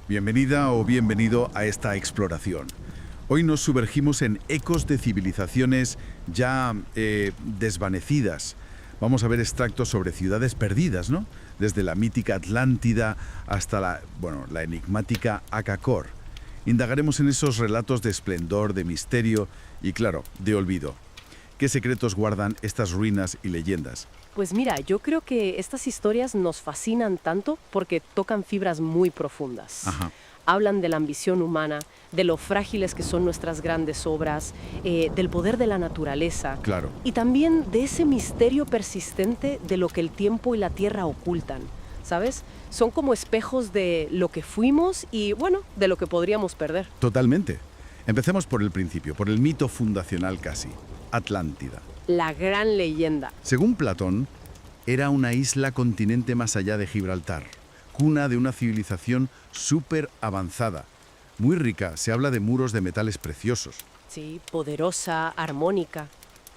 Bienvenida o bienvenido a esta exploración. Hoy nos sumergimos en ecos de civilizaciones ya desvanecidas. Vamos a ver extractos sobre ciudades perdidas, ¿no? Desde la mítica Atlántida hasta la enigmática Akakor. Indagaremos en esos relatos de esplendor, de misterio y, claro, de olvido. ¿Qué secretos guardan estas ruinas y leyendas? Pues mira, yo creo que estas historias nos fascinan tanto porque tocan fibras muy profundas. Ajá. Hablan de la ambición humana, de lo frágiles que son nuestras grandes obras, del poder de la naturaleza. Claro. Y también de ese misterio persistente de lo que el tiempo y la tierra ocultan, ¿sabes? Son como espejos de lo que fuimos y, bueno, de lo que podríamos perder. Totalmente. Empecemos por el principio, por el mito fundacional casi, Atlántida. La gran leyenda. Según Platón, era una isla continente más allá de Gibraltar, cuna de una civilización súper avanzada. Muy rica, se habla de muros de metales preciosos. Sí, poderosa, armónica.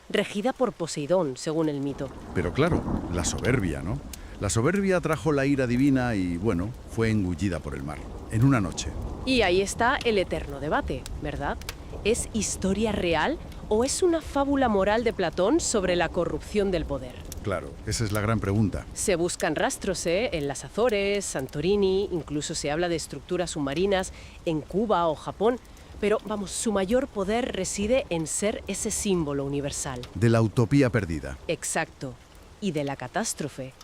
Regida por Poseidón, según el mito. Pero claro, la soberbia, ¿no? La soberbia atrajo la ira divina y, bueno, fue engullida por el mar, en una noche. Y ahí está el eterno debate, ¿verdad? ¿Es historia real o es una fábula moral de Platón sobre la corrupción del poder? Claro, esa es la gran pregunta. Se buscan rastros, en las Azores, Santorini, incluso se habla de estructuras submarinas en Cuba o Japón, pero vamos, su mayor poder reside en ser ese símbolo universal. De la utopía perdida. Exacto. Y de la catástrofe.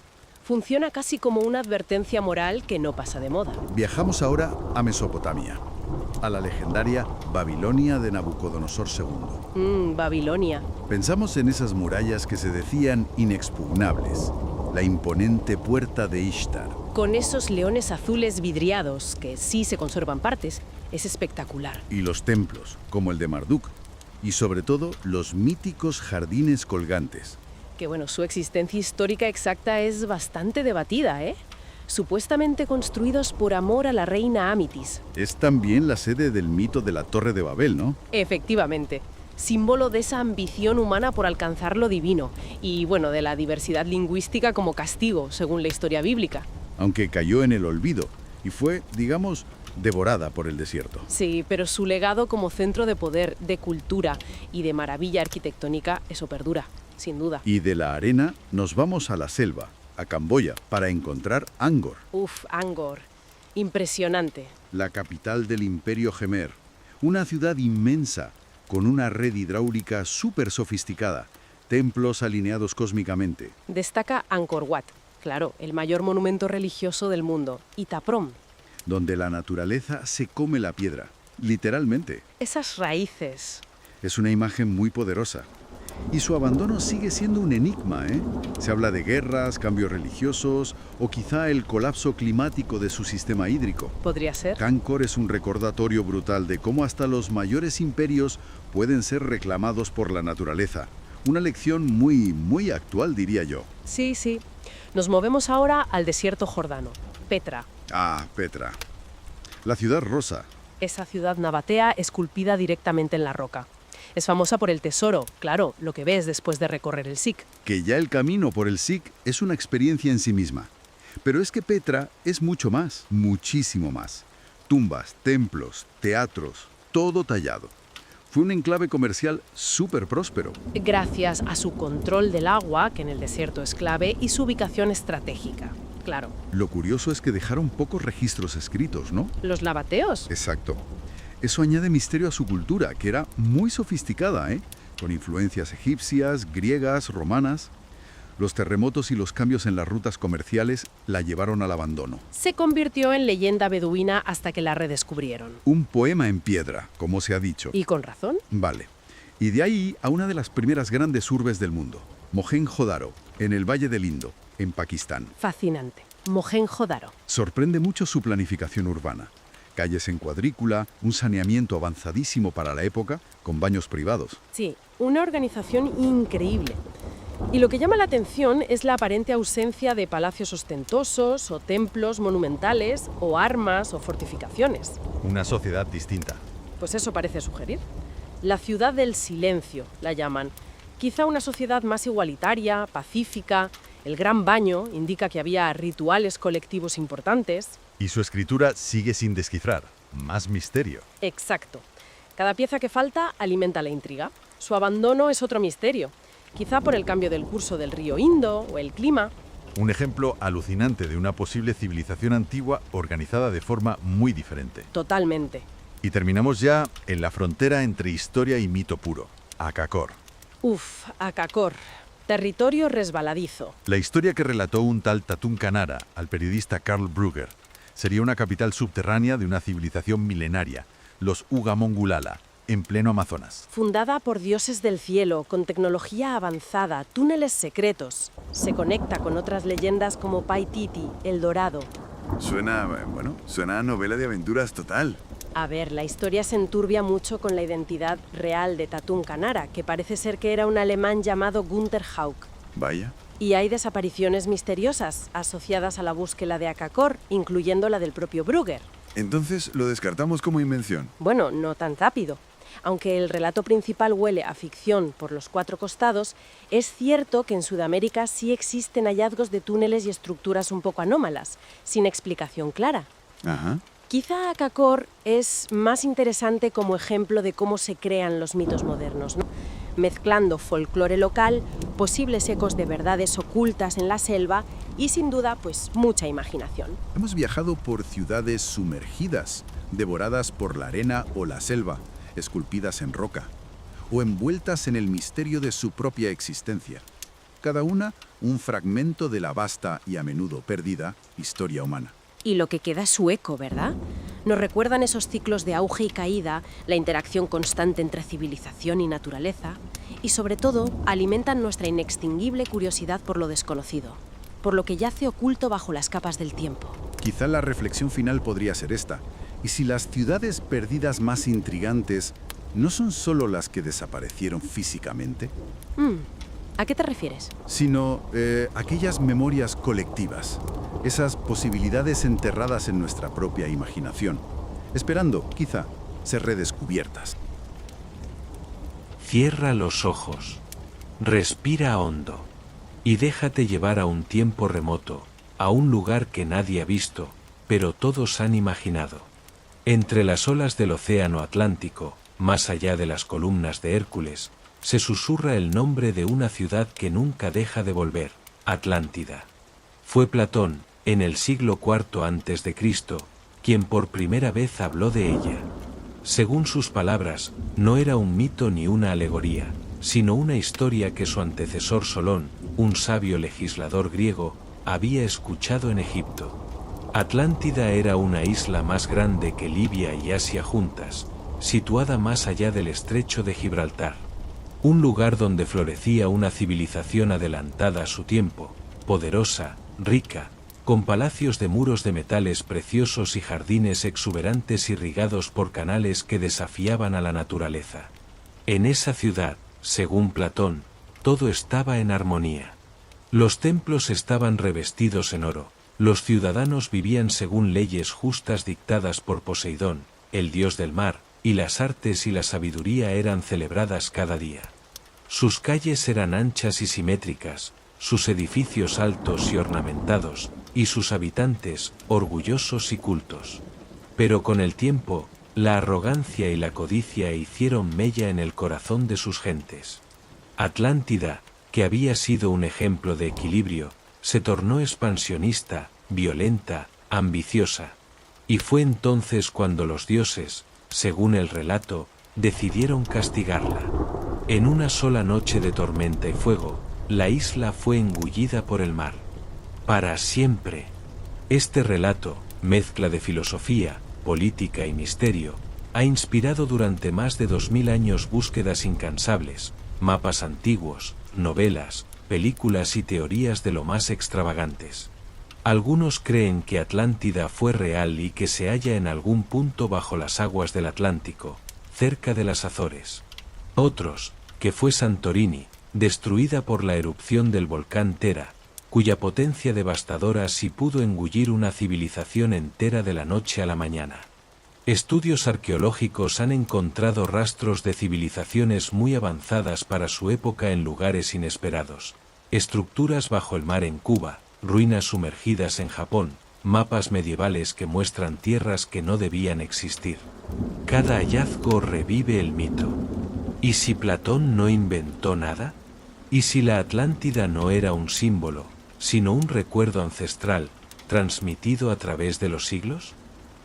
Funciona casi como una advertencia moral que no pasa de moda. Viajamos ahora a Mesopotamia, a la legendaria Babilonia de Nabucodonosor II. Babilonia. Pensamos en esas murallas que se decían inexpugnables, la imponente puerta de Ishtar. Con esos leones azules vidriados, que sí se conservan partes, es espectacular. Y los templos, como el de Marduk, y sobre todo los míticos jardines colgantes. Que bueno, su existencia histórica exacta es bastante debatida, ¿eh? Supuestamente construidos por amor a la reina Amitis. Es también la sede del mito de la Torre de Babel, ¿no? Efectivamente. Símbolo de esa ambición humana por alcanzar lo divino y, bueno, de la diversidad lingüística como castigo, según la historia bíblica. Aunque cayó en el olvido y fue, digamos, devorada por el desierto. Sí, pero su legado como centro de poder, de cultura y de maravilla arquitectónica, eso perdura, sin duda. Y de la arena nos vamos a la selva, a Camboya, para encontrar Angkor. Angkor. Impresionante. La capital del Imperio Jemer. Una ciudad inmensa, con una red hidráulica súper sofisticada, templos alineados cósmicamente. Destaca Angkor Wat, claro, el mayor monumento religioso del mundo, y Ta Prohm. Donde la naturaleza se come la piedra, literalmente. Esas raíces. Es una imagen muy poderosa. Y su abandono sigue siendo un enigma, ¿eh? Se habla de guerras, cambios religiosos o quizá el colapso climático de su sistema hídrico. ¿Podría ser? Angkor es un recordatorio brutal de cómo hasta los mayores imperios pueden ser reclamados por la naturaleza. Una lección muy actual, diría yo. Sí, sí. Nos movemos ahora al desierto jordano, Petra. Ah, Petra. La ciudad rosa. Esa ciudad nabatea esculpida directamente en la roca. Es famosa por el tesoro, claro, lo que ves después de recorrer el Sikh. Que ya el camino por el Sikh es una experiencia en sí misma. Pero es que Petra es mucho más, muchísimo más. Tumbas, templos, teatros, todo tallado. Fue un enclave comercial súper próspero. Gracias a su control del agua, que en el desierto es clave, y su ubicación estratégica, claro. Lo curioso es que dejaron pocos registros escritos, ¿no? ¿Los nabateos? Exacto. Eso añade misterio a su cultura, que era muy sofisticada, ¿eh? Con influencias egipcias, griegas, romanas. Los terremotos y los cambios en las rutas comerciales la llevaron al abandono. Se convirtió en leyenda beduina hasta que la redescubrieron. Un poema en piedra, como se ha dicho. ¿Y con razón? Vale. Y de ahí a una de las primeras grandes urbes del mundo, Mohenjo-Daro, en el Valle del Indo, en Pakistán. Fascinante. Mohenjo-Daro. Sorprende mucho su planificación urbana. Calles en cuadrícula, un saneamiento avanzadísimo para la época, con baños privados. Sí, una organización increíble. Y lo que llama la atención es la aparente ausencia de palacios ostentosos o templos monumentales o armas o fortificaciones. Una sociedad distinta. Pues eso parece sugerir. La ciudad del silencio, la llaman. Quizá una sociedad más igualitaria, pacífica El Gran Baño indica que había rituales colectivos importantes. Y su escritura sigue sin descifrar. Más misterio. Exacto. Cada pieza que falta alimenta la intriga. Su abandono es otro misterio, quizá por el cambio del curso del río Indo o el clima. Un ejemplo alucinante de una posible civilización antigua organizada de forma muy diferente. Totalmente. Y terminamos ya en la frontera entre historia y mito puro, Akakor. Akakor. Territorio resbaladizo. La historia que relató un tal Tatún Kanara al periodista Karl Brugger sería una capital subterránea de una civilización milenaria, los Ugamongulala, en pleno Amazonas. Fundada por dioses del cielo, con tecnología avanzada, túneles secretos. Se conecta con otras leyendas como Paititi, El Dorado. Suena a novela de aventuras total. A ver, la historia se enturbia mucho con la identidad real de Tatún Kanara, que parece ser que era un alemán llamado Günther Hauck. Vaya. Y hay desapariciones misteriosas asociadas a la búsqueda de Akakor, incluyendo la del propio Brugger. Entonces lo descartamos como invención. Bueno, no tan rápido. Aunque el relato principal huele a ficción por los 4 costados, es cierto que en Sudamérica sí existen hallazgos de túneles y estructuras un poco anómalas, sin explicación clara. Ajá. Quizá Akakor es más interesante como ejemplo de cómo se crean los mitos modernos, ¿no? Mezclando folclore local, posibles ecos de verdades ocultas en la selva y, sin duda, pues mucha imaginación. Hemos viajado por ciudades sumergidas, devoradas por la arena o la selva, esculpidas en roca, o envueltas en el misterio de su propia existencia. Cada una un fragmento de la vasta y a menudo perdida historia humana. Y lo que queda es su eco, ¿verdad? Nos recuerdan esos ciclos de auge y caída, la interacción constante entre civilización y naturaleza, y sobre todo alimentan nuestra inextinguible curiosidad por lo desconocido, por lo que yace oculto bajo las capas del tiempo. Quizá la reflexión final podría ser esta. ¿Y si las ciudades perdidas más intrigantes no son solo las que desaparecieron físicamente? ¿A qué te refieres? Sino aquellas memorias colectivas, esas posibilidades enterradas en nuestra propia imaginación, esperando, quizá, ser redescubiertas. Cierra los ojos, respira hondo y déjate llevar a un tiempo remoto, a un lugar que nadie ha visto, pero todos han imaginado. Entre las olas del océano Atlántico, más allá de las columnas de Hércules, se susurra el nombre de una ciudad que nunca deja de volver, Atlántida. Fue Platón, en el siglo IV a.C., quien por primera vez habló de ella. Según sus palabras, no era un mito ni una alegoría, sino una historia que su antecesor Solón, un sabio legislador griego, había escuchado en Egipto. Atlántida era una isla más grande que Libia y Asia juntas, situada más allá del estrecho de Gibraltar. Un lugar donde florecía una civilización adelantada a su tiempo, poderosa, rica, con palacios de muros de metales preciosos y jardines exuberantes irrigados por canales que desafiaban a la naturaleza. En esa ciudad, según Platón, todo estaba en armonía. Los templos estaban revestidos en oro, los ciudadanos vivían según leyes justas dictadas por Poseidón, el dios del mar, y las artes y la sabiduría eran celebradas cada día. Sus calles eran anchas y simétricas, sus edificios altos y ornamentados, y sus habitantes orgullosos y cultos. Pero con el tiempo, la arrogancia y la codicia hicieron mella en el corazón de sus gentes. Atlántida, que había sido un ejemplo de equilibrio, se tornó expansionista, violenta, ambiciosa. Y fue entonces cuando los dioses, según el relato, decidieron castigarla. En una sola noche de tormenta y fuego, la isla fue engullida por el mar. Para siempre. Este relato, mezcla de filosofía, política y misterio, ha inspirado durante más de 2000 años búsquedas incansables, mapas antiguos, novelas, películas y teorías de lo más extravagantes. Algunos creen que Atlántida fue real y que se halla en algún punto bajo las aguas del Atlántico, cerca de las Azores. Otros, que fue Santorini, destruida por la erupción del volcán Tera, cuya potencia devastadora sí pudo engullir una civilización entera de la noche a la mañana. Estudios arqueológicos han encontrado rastros de civilizaciones muy avanzadas para su época en lugares inesperados, estructuras bajo el mar en Cuba, ruinas sumergidas en Japón, mapas medievales que muestran tierras que no debían existir. Cada hallazgo revive el mito. ¿Y si Platón no inventó nada? ¿Y si la Atlántida no era un símbolo, sino un recuerdo ancestral, transmitido a través de los siglos?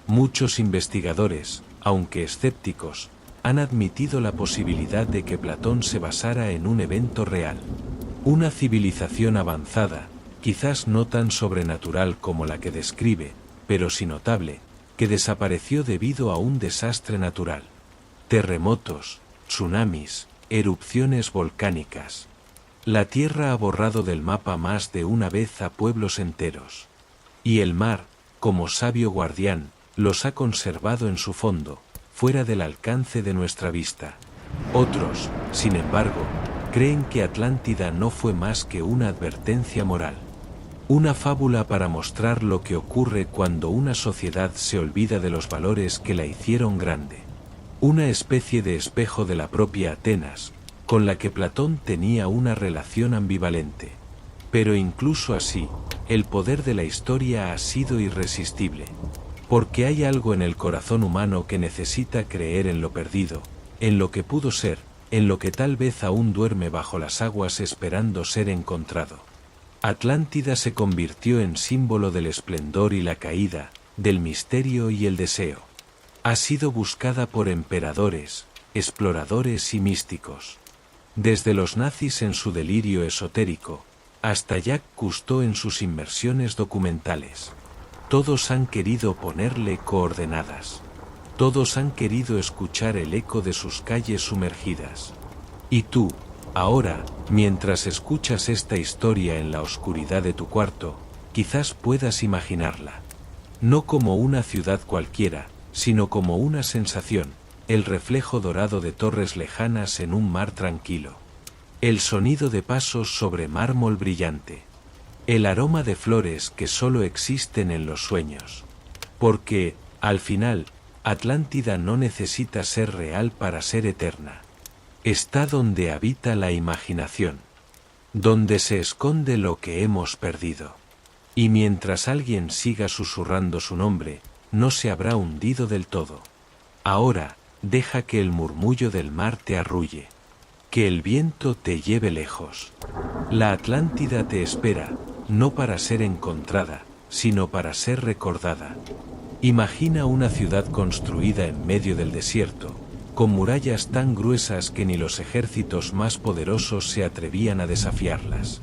Muchos investigadores, aunque escépticos, han admitido la posibilidad de que Platón se basara en un evento real. Una civilización avanzada, quizás no tan sobrenatural como la que describe, pero sí notable, que desapareció debido a un desastre natural. Terremotos, tsunamis, erupciones volcánicas. La Tierra ha borrado del mapa más de una vez a pueblos enteros. Y el mar, como sabio guardián, los ha conservado en su fondo, fuera del alcance de nuestra vista. Otros, sin embargo, creen que Atlántida no fue más que una advertencia moral. Una fábula para mostrar lo que ocurre cuando una sociedad se olvida de los valores que la hicieron grande. Una especie de espejo de la propia Atenas, con la que Platón tenía una relación ambivalente. Pero incluso así, el poder de la historia ha sido irresistible. Porque hay algo en el corazón humano que necesita creer en lo perdido, en lo que pudo ser, en lo que tal vez aún duerme bajo las aguas esperando ser encontrado. Atlántida se convirtió en símbolo del esplendor y la caída, del misterio y el deseo. Ha sido buscada por emperadores, exploradores y místicos. Desde los nazis en su delirio esotérico, hasta Jacques Cousteau en sus inmersiones documentales. Todos han querido ponerle coordenadas. Todos han querido escuchar el eco de sus calles sumergidas. Y tú, ahora, mientras escuchas esta historia en la oscuridad de tu cuarto, quizás puedas imaginarla. No como una ciudad cualquiera, sino como una sensación, el reflejo dorado de torres lejanas en un mar tranquilo. El sonido de pasos sobre mármol brillante. El aroma de flores que solo existen en los sueños. Porque, al final, Atlántida no necesita ser real para ser eterna. Está donde habita la imaginación. Donde se esconde lo que hemos perdido. Y mientras alguien siga susurrando su nombre, no se habrá hundido del todo. Ahora, deja que el murmullo del mar te arrulle. Que el viento te lleve lejos. La Atlántida te espera, no para ser encontrada, sino para ser recordada. Imagina una ciudad construida en medio del desierto, con murallas tan gruesas que ni los ejércitos más poderosos se atrevían a desafiarlas.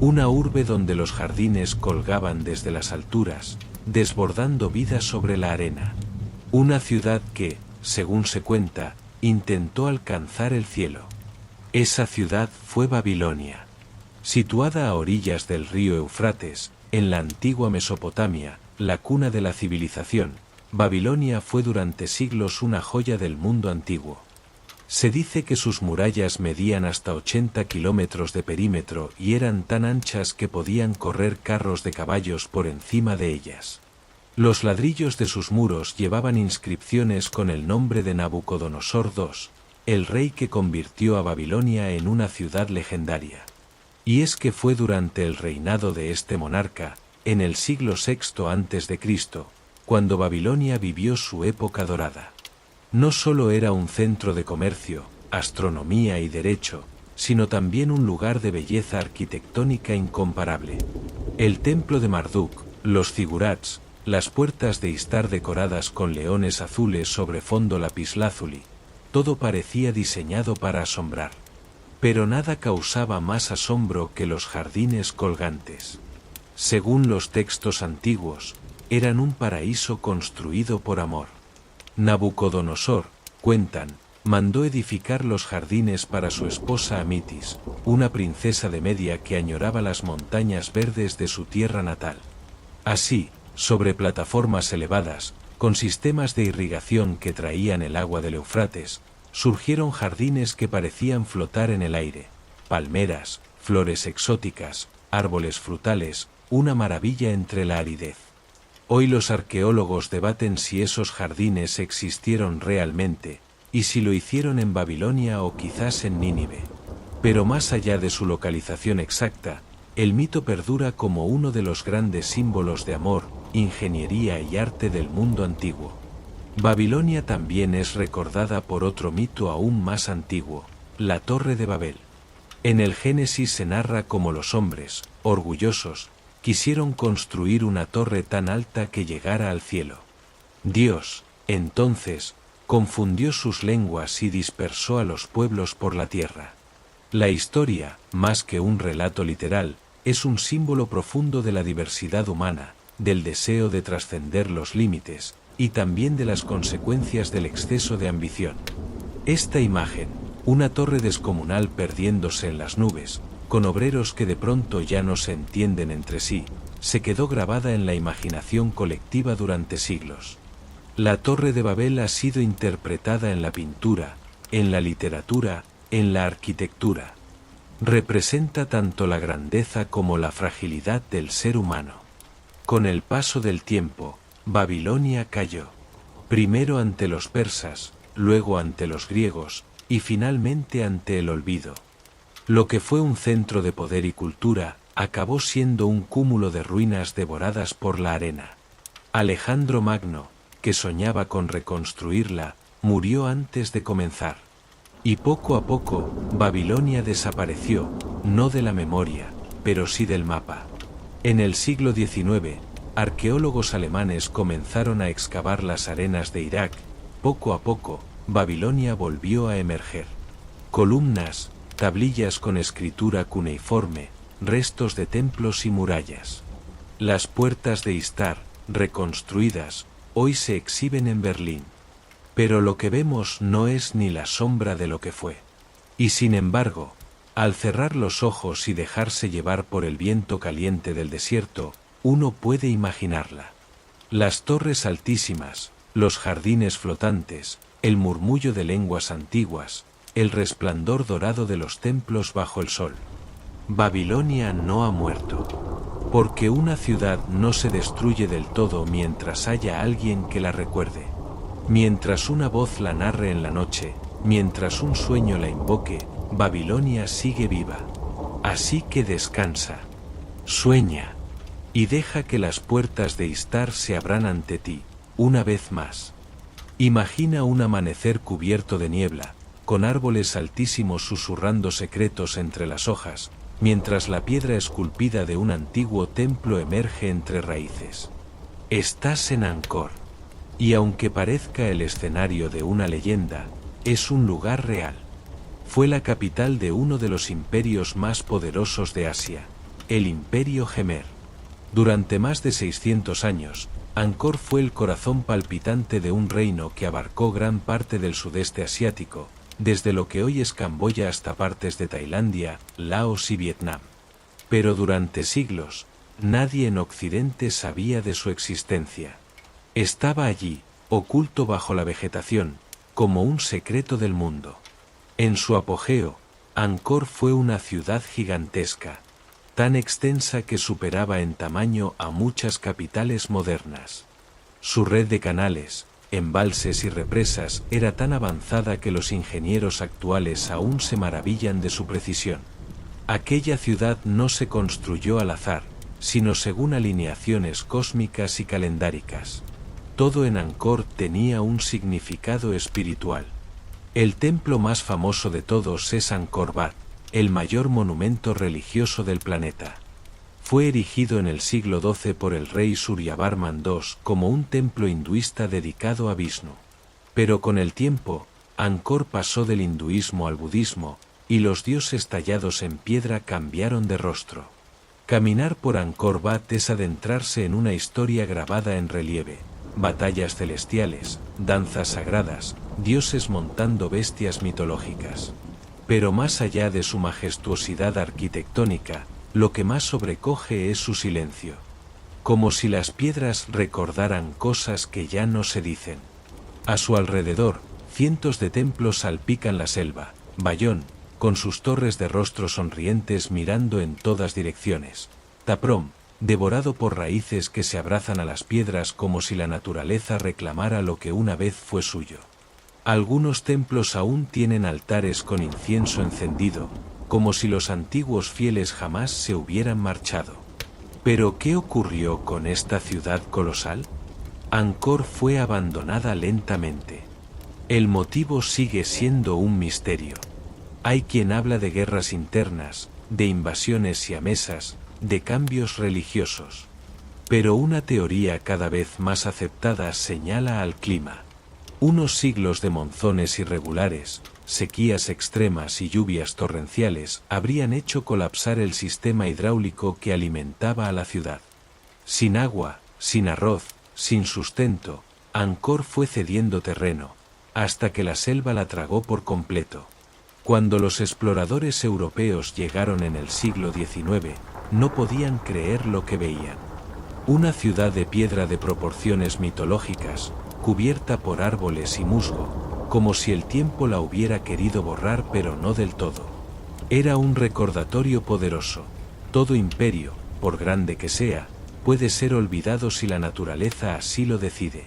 Una urbe donde los jardines colgaban desde las alturas, desbordando vida sobre la arena. Una ciudad que, según se cuenta, intentó alcanzar el cielo. Esa ciudad fue Babilonia. Situada a orillas del río Eufrates, en la antigua Mesopotamia, la cuna de la civilización, Babilonia fue durante siglos una joya del mundo antiguo. Se dice que sus murallas medían hasta 80 kilómetros de perímetro y eran tan anchas que podían correr carros de caballos por encima de ellas. Los ladrillos de sus muros llevaban inscripciones con el nombre de Nabucodonosor II, el rey que convirtió a Babilonia en una ciudad legendaria. Y es que fue durante el reinado de este monarca, en el siglo VI a.C., cuando Babilonia vivió su época dorada. No solo era un centro de comercio, astronomía y derecho, sino también un lugar de belleza arquitectónica incomparable. El templo de Marduk, los zigurats, las puertas de Istar decoradas con leones azules sobre fondo lapislázuli, todo parecía diseñado para asombrar. Pero nada causaba más asombro que los jardines colgantes. Según los textos antiguos, eran un paraíso construido por amor. Nabucodonosor, cuentan, mandó edificar los jardines para su esposa Amitis, una princesa de Media que añoraba las montañas verdes de su tierra natal. Así, sobre plataformas elevadas, con sistemas de irrigación que traían el agua del Eufrates, surgieron jardines que parecían flotar en el aire, palmeras, flores exóticas, árboles frutales, una maravilla entre la aridez. Hoy los arqueólogos debaten si esos jardines existieron realmente, y si lo hicieron en Babilonia o quizás en Nínive. Pero más allá de su localización exacta, el mito perdura como uno de los grandes símbolos de amor, ingeniería y arte del mundo antiguo. Babilonia también es recordada por otro mito aún más antiguo, la Torre de Babel. En el Génesis se narra cómo los hombres, orgullosos, quisieron construir una torre tan alta que llegara al cielo. Dios, entonces, confundió sus lenguas y dispersó a los pueblos por la tierra. La historia, más que un relato literal, es un símbolo profundo de la diversidad humana, del deseo de trascender los límites, y también de las consecuencias del exceso de ambición. Esta imagen, una torre descomunal perdiéndose en las nubes, con obreros que de pronto ya no se entienden entre sí, se quedó grabada en la imaginación colectiva durante siglos. La Torre de Babel ha sido interpretada en la pintura, en la literatura, en la arquitectura. Representa tanto la grandeza como la fragilidad del ser humano. Con el paso del tiempo, Babilonia cayó, primero ante los persas, luego ante los griegos, y finalmente ante el olvido. Lo que fue un centro de poder y cultura, acabó siendo un cúmulo de ruinas devoradas por la arena. Alejandro Magno, que soñaba con reconstruirla, murió antes de comenzar. Y poco a poco, Babilonia desapareció, no de la memoria, pero sí del mapa. En el siglo XIX, arqueólogos alemanes comenzaron a excavar las arenas de Irak. Poco a poco, Babilonia volvió a emerger. Columnas, tablillas con escritura cuneiforme, restos de templos y murallas. Las puertas de Istar, reconstruidas, hoy se exhiben en Berlín. Pero lo que vemos no es ni la sombra de lo que fue. Y sin embargo, al cerrar los ojos y dejarse llevar por el viento caliente del desierto, uno puede imaginarla. Las torres altísimas, los jardines flotantes, el murmullo de lenguas antiguas, el resplandor dorado de los templos bajo el sol. Babilonia no ha muerto, porque una ciudad no se destruye del todo mientras haya alguien que la recuerde. Mientras una voz la narre en la noche, mientras un sueño la invoque, Babilonia sigue viva. Así que descansa, sueña, y deja que las puertas de Istar se abran ante ti, una vez más. Imagina un amanecer cubierto de niebla, con árboles altísimos susurrando secretos entre las hojas, mientras la piedra esculpida de un antiguo templo emerge entre raíces. Estás en Angkor. Y aunque parezca el escenario de una leyenda, es un lugar real. Fue la capital de uno de los imperios más poderosos de Asia, el Imperio Jemer. Durante más de 600 años, Angkor fue el corazón palpitante de un reino que abarcó gran parte del sudeste asiático, desde lo que hoy es Camboya hasta partes de Tailandia, Laos y Vietnam. Pero durante siglos, nadie en Occidente sabía de su existencia. Estaba allí, oculto bajo la vegetación, como un secreto del mundo. En su apogeo, Angkor fue una ciudad gigantesca, tan extensa que superaba en tamaño a muchas capitales modernas. Su red de canales, embalses y represas era tan avanzada que los ingenieros actuales aún se maravillan de su precisión. Aquella ciudad no se construyó al azar, sino según alineaciones cósmicas y calendáricas. Todo en Angkor tenía un significado espiritual. El templo más famoso de todos es Angkor Wat, el mayor monumento religioso del planeta. Fue erigido en el siglo XII por el rey Suryavarman II como un templo hinduista dedicado a Vishnu. Pero con el tiempo, Angkor pasó del hinduismo al budismo, y los dioses tallados en piedra cambiaron de rostro. Caminar por Angkor Wat es adentrarse en una historia grabada en relieve. Batallas celestiales, danzas sagradas, dioses montando bestias mitológicas. Pero más allá de su majestuosidad arquitectónica, lo que más sobrecoge es su silencio. Como si las piedras recordaran cosas que ya no se dicen. A su alrededor, cientos de templos salpican la selva, Bayón, con sus torres de rostros sonrientes mirando en todas direcciones. Taprom, devorado por raíces que se abrazan a las piedras como si la naturaleza reclamara lo que una vez fue suyo. Algunos templos aún tienen altares con incienso encendido, como si los antiguos fieles jamás se hubieran marchado. ¿Pero qué ocurrió con esta ciudad colosal? Angkor fue abandonada lentamente. El motivo sigue siendo un misterio. Hay quien habla de guerras internas, de invasiones siamesas, de cambios religiosos. Pero una teoría cada vez más aceptada señala al clima. Unos siglos de monzones irregulares, sequías extremas y lluvias torrenciales habrían hecho colapsar el sistema hidráulico que alimentaba a la ciudad. Sin agua, sin arroz, sin sustento, Angkor fue cediendo terreno, hasta que la selva la tragó por completo. Cuando los exploradores europeos llegaron en el siglo XIX, no podían creer lo que veían. Una ciudad de piedra de proporciones mitológicas, cubierta por árboles y musgo, como si el tiempo la hubiera querido borrar pero no del todo. Era un recordatorio poderoso. Todo imperio, por grande que sea, puede ser olvidado si la naturaleza así lo decide.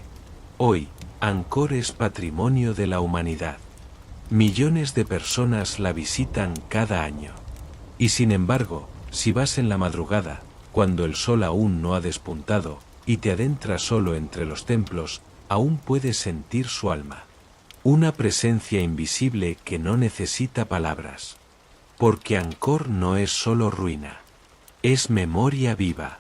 Hoy, Angkor es patrimonio de la humanidad. Millones de personas la visitan cada año. Y sin embargo, si vas en la madrugada, cuando el sol aún no ha despuntado, y te adentras solo entre los templos, aún puedes sentir su alma. Una presencia invisible que no necesita palabras. Porque Angkor no es solo ruina. Es memoria viva.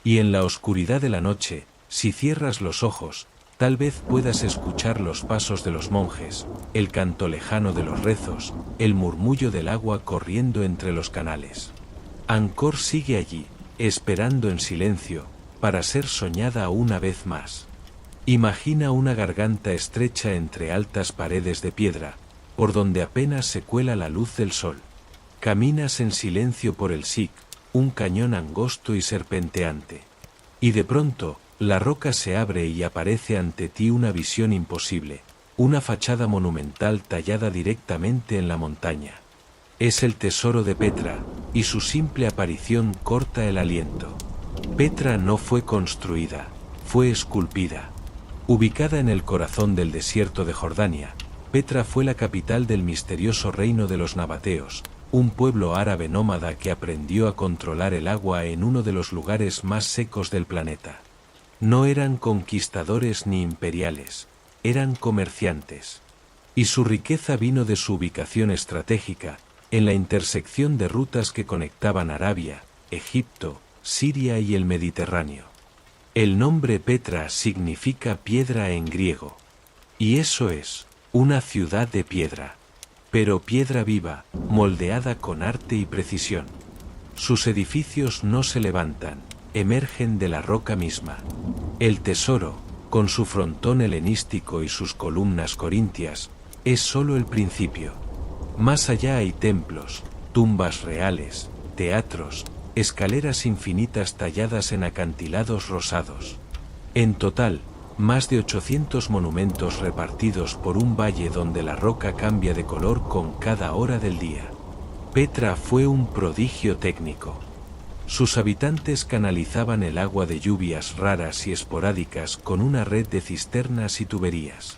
Y en la oscuridad de la noche, si cierras los ojos, tal vez puedas escuchar los pasos de los monjes, el canto lejano de los rezos, el murmullo del agua corriendo entre los canales. Angkor sigue allí, esperando en silencio, para ser soñada una vez más. Imagina una garganta estrecha entre altas paredes de piedra, por donde apenas se cuela la luz del sol. Caminas en silencio por el Sikh, un cañón angosto y serpenteante. Y de pronto, la roca se abre y aparece ante ti una visión imposible, una fachada monumental tallada directamente en la montaña. Es el tesoro de Petra, y su simple aparición corta el aliento. Petra no fue construida, fue esculpida. Ubicada en el corazón del desierto de Jordania, Petra fue la capital del misterioso reino de los nabateos, un pueblo árabe nómada que aprendió a controlar el agua en uno de los lugares más secos del planeta. No eran conquistadores ni imperiales, eran comerciantes. Y su riqueza vino de su ubicación estratégica, en la intersección de rutas que conectaban Arabia, Egipto, Siria y el Mediterráneo. El nombre Petra significa piedra en griego. Y eso es, una ciudad de piedra. Pero piedra viva, moldeada con arte y precisión. Sus edificios no se levantan, emergen de la roca misma. El tesoro, con su frontón helenístico y sus columnas corintias, es solo el principio. Más allá hay templos, tumbas reales, teatros, escaleras infinitas talladas en acantilados rosados. En total, más de 800 monumentos repartidos por un valle donde la roca cambia de color con cada hora del día. Petra fue un prodigio técnico. Sus habitantes canalizaban el agua de lluvias raras y esporádicas con una red de cisternas y tuberías.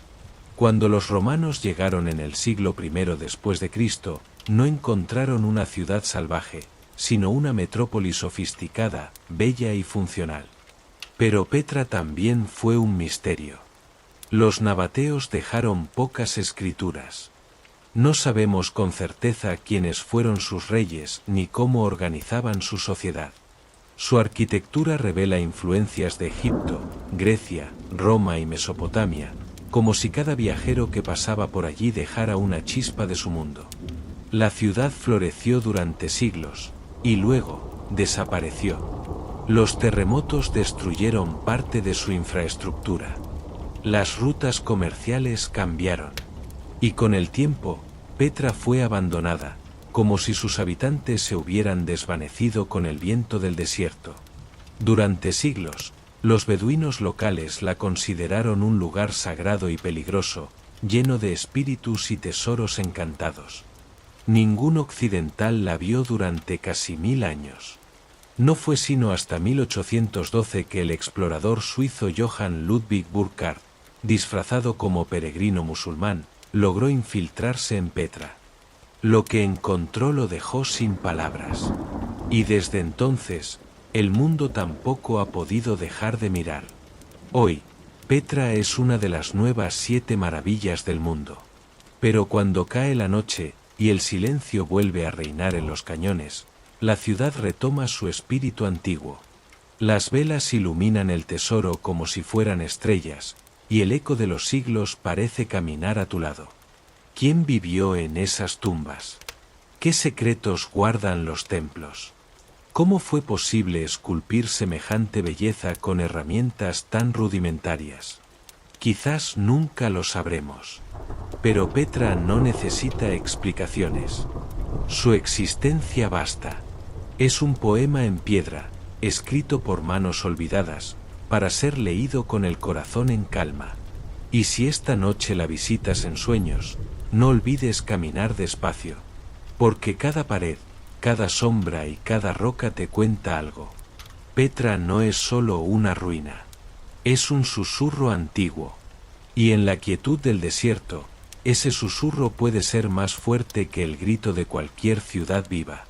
Cuando los romanos llegaron en el siglo I después de Cristo, no encontraron una ciudad salvaje, sino una metrópoli sofisticada, bella y funcional. Pero Petra también fue un misterio. Los nabateos dejaron pocas escrituras. No sabemos con certeza quiénes fueron sus reyes ni cómo organizaban su sociedad. Su arquitectura revela influencias de Egipto, Grecia, Roma y Mesopotamia, como si cada viajero que pasaba por allí dejara una chispa de su mundo. La ciudad floreció durante siglos, y luego, desapareció. Los terremotos destruyeron parte de su infraestructura. Las rutas comerciales cambiaron. Y con el tiempo, Petra fue abandonada, como si sus habitantes se hubieran desvanecido con el viento del desierto. Durante siglos, los beduinos locales la consideraron un lugar sagrado y peligroso, lleno de espíritus y tesoros encantados. Ningún occidental la vio durante casi 1000 años. No fue sino hasta 1812 que el explorador suizo Johann Ludwig Burckhardt, disfrazado como peregrino musulmán, logró infiltrarse en Petra. Lo que encontró lo dejó sin palabras. Y desde entonces, el mundo tampoco ha podido dejar de mirar. Hoy, Petra es una de las nuevas 7 maravillas del mundo. Pero cuando cae la noche y el silencio vuelve a reinar en los cañones, la ciudad retoma su espíritu antiguo. Las velas iluminan el tesoro como si fueran estrellas, y el eco de los siglos parece caminar a tu lado. ¿Quién vivió en esas tumbas? ¿Qué secretos guardan los templos? ¿Cómo fue posible esculpir semejante belleza con herramientas tan rudimentarias? Quizás nunca lo sabremos. Pero Petra no necesita explicaciones. Su existencia basta. Es un poema en piedra, escrito por manos olvidadas, para ser leído con el corazón en calma. Y si esta noche la visitas en sueños, no olvides caminar despacio, porque cada pared, cada sombra y cada roca te cuenta algo. Petra no es solo una ruina, es un susurro antiguo. Y en la quietud del desierto, ese susurro puede ser más fuerte que el grito de cualquier ciudad viva.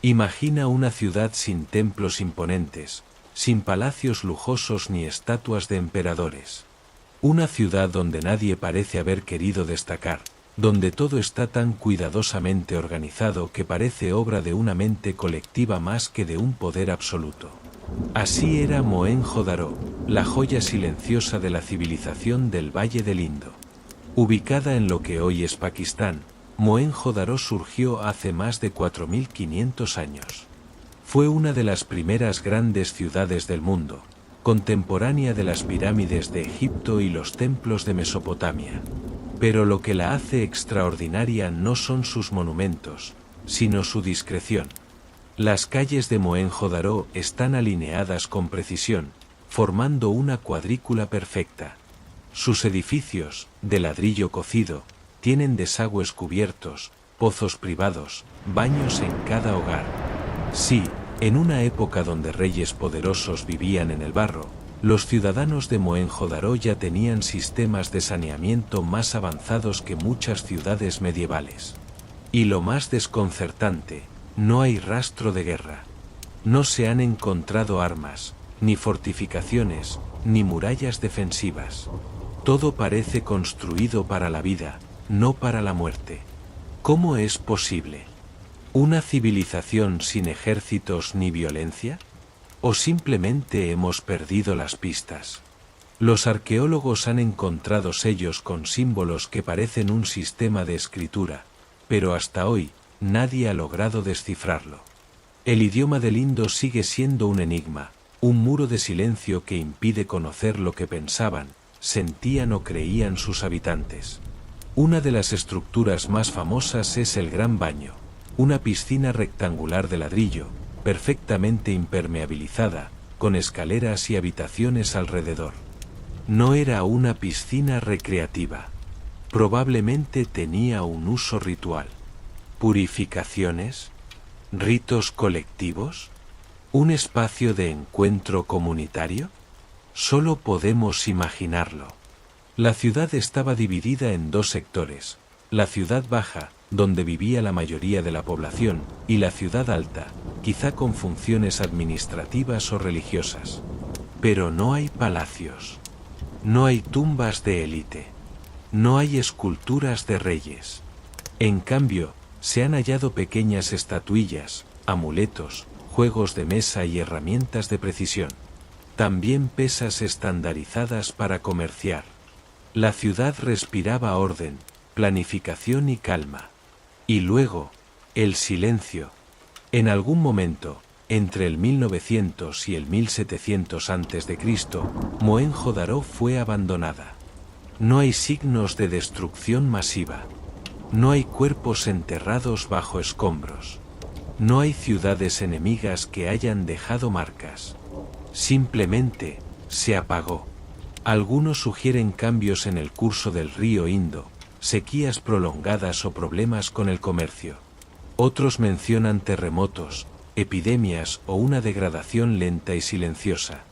Imagina una ciudad sin templos imponentes, sin palacios lujosos ni estatuas de emperadores. Una ciudad donde nadie parece haber querido destacar, donde todo está tan cuidadosamente organizado que parece obra de una mente colectiva más que de un poder absoluto. Así era Mohenjo-Daro, la joya silenciosa de la civilización del Valle del Indo. Ubicada en lo que hoy es Pakistán, Mohenjo-Daro surgió hace más de 4500 años. Fue una de las primeras grandes ciudades del mundo, contemporánea de las pirámides de Egipto y los templos de Mesopotamia. Pero lo que la hace extraordinaria no son sus monumentos, sino su discreción. Las calles de Mohenjo-Daro están alineadas con precisión, formando una cuadrícula perfecta. Sus edificios, de ladrillo cocido, tienen desagües cubiertos, pozos privados, baños en cada hogar. Sí, en una época donde reyes poderosos vivían en el barro, los ciudadanos de Mohenjo-Daro ya tenían sistemas de saneamiento más avanzados que muchas ciudades medievales. Y lo más desconcertante, no hay rastro de guerra. No se han encontrado armas, ni fortificaciones, ni murallas defensivas. Todo parece construido para la vida, no para la muerte. ¿Cómo es posible? ¿Una civilización sin ejércitos ni violencia? ¿O simplemente hemos perdido las pistas? Los arqueólogos han encontrado sellos con símbolos que parecen un sistema de escritura, pero hasta hoy, nadie ha logrado descifrarlo. El idioma del Indo sigue siendo un enigma, un muro de silencio que impide conocer lo que pensaban, sentían o creían sus habitantes. Una de las estructuras más famosas es el Gran Baño, una piscina rectangular de ladrillo, perfectamente impermeabilizada, con escaleras y habitaciones alrededor. No era una piscina recreativa. Probablemente tenía un uso ritual. ¿Purificaciones? ¿Ritos colectivos? ¿Un espacio de encuentro comunitario? Solo podemos imaginarlo. La ciudad estaba dividida en 2 sectores, la ciudad baja, donde vivía la mayoría de la población, y la ciudad alta, quizá con funciones administrativas o religiosas. Pero no hay palacios. No hay tumbas de élite. No hay esculturas de reyes. En cambio, se han hallado pequeñas estatuillas, amuletos, juegos de mesa y herramientas de precisión. También pesas estandarizadas para comerciar. La ciudad respiraba orden, planificación y calma. Y luego, el silencio. En algún momento, entre el 1900 y el 1700 a.C., Mohenjo-Daro fue abandonada. No hay signos de destrucción masiva. No hay cuerpos enterrados bajo escombros. No hay ciudades enemigas que hayan dejado marcas. Simplemente, se apagó. Algunos sugieren cambios en el curso del río Indo, sequías prolongadas o problemas con el comercio. Otros mencionan terremotos, epidemias o una degradación lenta y silenciosa.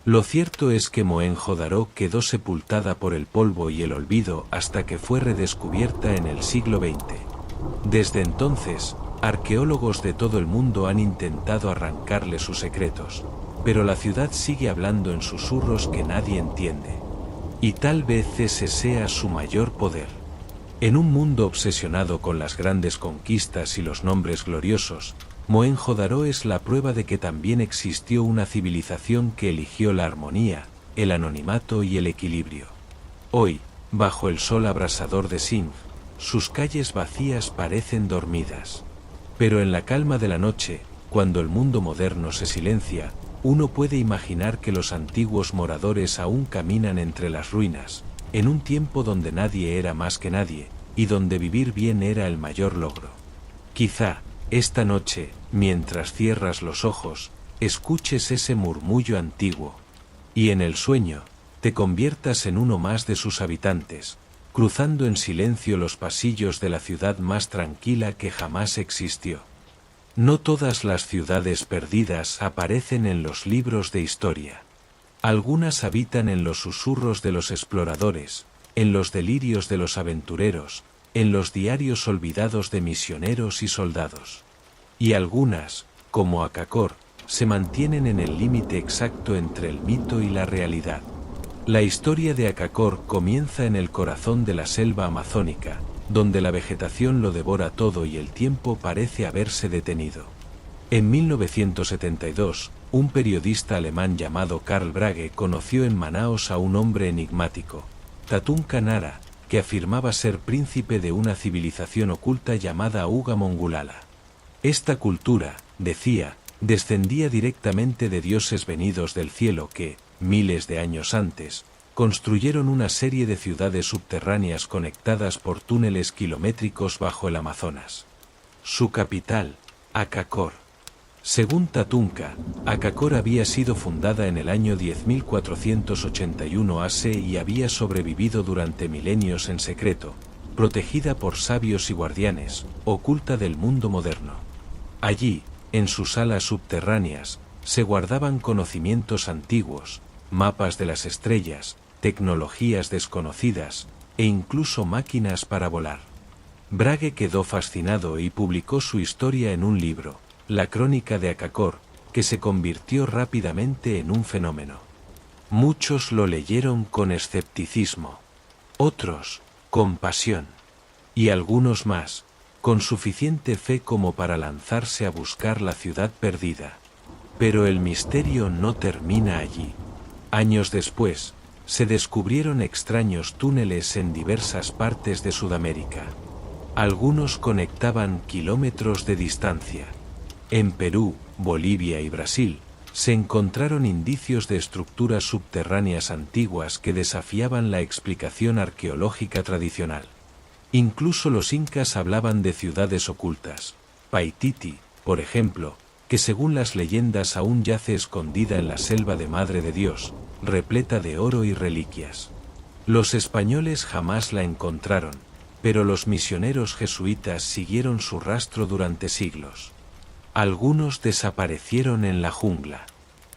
Lo cierto es que Mohenjo-Daro quedó sepultada por el polvo y el olvido hasta que fue redescubierta en el siglo XX. Desde entonces, arqueólogos de todo el mundo han intentado arrancarle sus secretos, pero la ciudad sigue hablando en susurros que nadie entiende. Y tal vez ese sea su mayor poder. En un mundo obsesionado con las grandes conquistas y los nombres gloriosos, Mohenjo-Daro es la prueba de que también existió una civilización que eligió la armonía, el anonimato y el equilibrio. Hoy, bajo el sol abrasador de Sindh, sus calles vacías parecen dormidas. Pero en la calma de la noche, cuando el mundo moderno se silencia, uno puede imaginar que los antiguos moradores aún caminan entre las ruinas, en un tiempo donde nadie era más que nadie, y donde vivir bien era el mayor logro. Quizá, esta noche, mientras cierras los ojos, escuches ese murmullo antiguo, y en el sueño, te conviertas en uno más de sus habitantes, cruzando en silencio los pasillos de la ciudad más tranquila que jamás existió. No todas las ciudades perdidas aparecen en los libros de historia. Algunas habitan en los susurros de los exploradores, en los delirios de los aventureros, en los diarios olvidados de misioneros y soldados. Y algunas, como Akakor, se mantienen en el límite exacto entre el mito y la realidad. La historia de Akakor comienza en el corazón de la selva amazónica, donde la vegetación lo devora todo y el tiempo parece haberse detenido. En 1972, un periodista alemán llamado Karl Brage conoció en Manaos a un hombre enigmático, Tatún Kanara, que afirmaba ser príncipe de una civilización oculta llamada Uga Mongulala. Esta cultura, decía, descendía directamente de dioses venidos del cielo que, miles de años antes, construyeron una serie de ciudades subterráneas conectadas por túneles kilométricos bajo el Amazonas. Su capital, Akakor. Según Tatunka, Akakor había sido fundada en el año 10.481 AC y había sobrevivido durante milenios en secreto, protegida por sabios y guardianes, oculta del mundo moderno. Allí, en sus salas subterráneas, se guardaban conocimientos antiguos, mapas de las estrellas, tecnologías desconocidas, e incluso máquinas para volar. Brage quedó fascinado y publicó su historia en un libro, La Crónica de Akakor, que se convirtió rápidamente en un fenómeno. Muchos lo leyeron con escepticismo, otros, con pasión, y algunos más, con suficiente fe como para lanzarse a buscar la ciudad perdida. Pero el misterio no termina allí. Años después, se descubrieron extraños túneles en diversas partes de Sudamérica. Algunos conectaban kilómetros de distancia. En Perú, Bolivia y Brasil, se encontraron indicios de estructuras subterráneas antiguas que desafiaban la explicación arqueológica tradicional. Incluso los incas hablaban de ciudades ocultas. Paititi, por ejemplo, que según las leyendas aún yace escondida en la selva de Madre de Dios, repleta de oro y reliquias. Los españoles jamás la encontraron, pero los misioneros jesuitas siguieron su rastro durante siglos. Algunos desaparecieron en la jungla.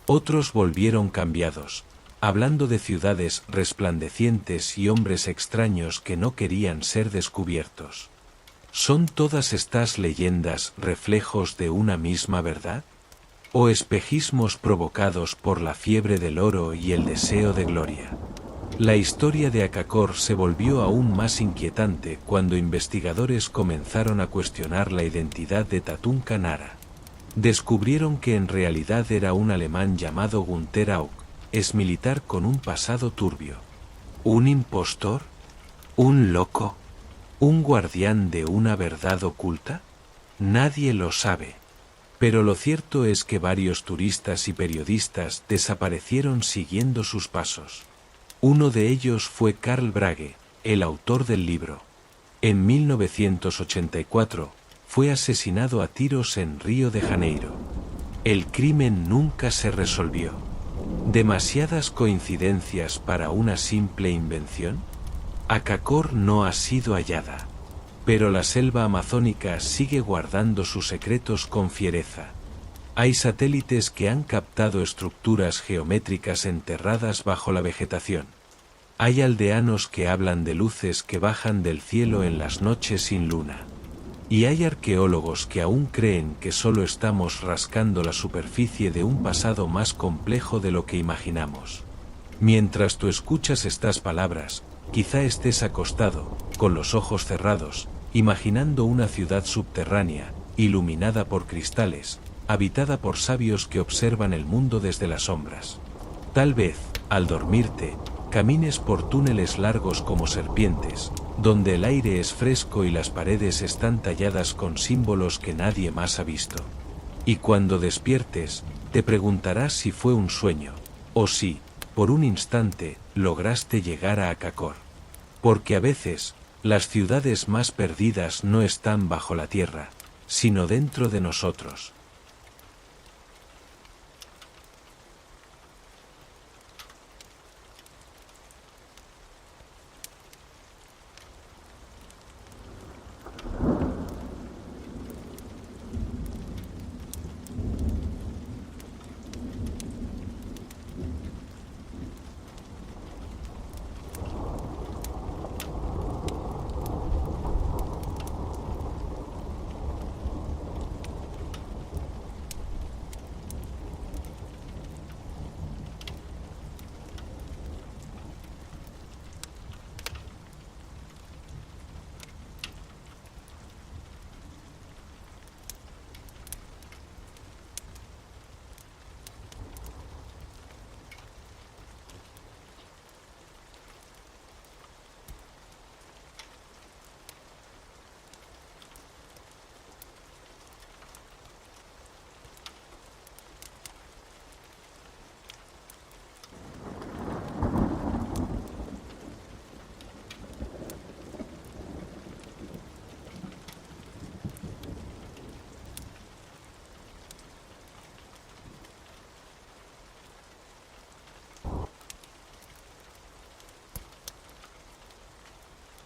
Otros volvieron cambiados, hablando de ciudades resplandecientes y hombres extraños que no querían ser descubiertos. ¿Son todas estas leyendas reflejos de una misma verdad? ¿O espejismos provocados por la fiebre del oro y el deseo de gloria? La historia de Akakor se volvió aún más inquietante cuando investigadores comenzaron a cuestionar la identidad de Tatún Kanara. Descubrieron que en realidad era un alemán llamado Gunther Auk, exmilitar con un pasado turbio. ¿Un impostor? ¿Un loco? ¿Un guardián de una verdad oculta? Nadie lo sabe. Pero lo cierto es que varios turistas y periodistas desaparecieron siguiendo sus pasos. Uno de ellos fue Karl Brage, el autor del libro. En 1984, fue asesinado a tiros en Río de Janeiro. El crimen nunca se resolvió. ¿Demasiadas coincidencias para una simple invención? Akakor no ha sido hallada. Pero la selva amazónica sigue guardando sus secretos con fiereza. Hay satélites que han captado estructuras geométricas enterradas bajo la vegetación. Hay aldeanos que hablan de luces que bajan del cielo en las noches sin luna. Y hay arqueólogos que aún creen que solo estamos rascando la superficie de un pasado más complejo de lo que imaginamos. Mientras tú escuchas estas palabras, quizá estés acostado, con los ojos cerrados, imaginando una ciudad subterránea, iluminada por cristales, habitada por sabios que observan el mundo desde las sombras. Tal vez, al dormirte, camines por túneles largos como serpientes, donde el aire es fresco y las paredes están talladas con símbolos que nadie más ha visto. Y cuando despiertes, te preguntarás si fue un sueño, o si, por un instante, lograste llegar a Akakor. Porque a veces, las ciudades más perdidas no están bajo la tierra, sino dentro de nosotros.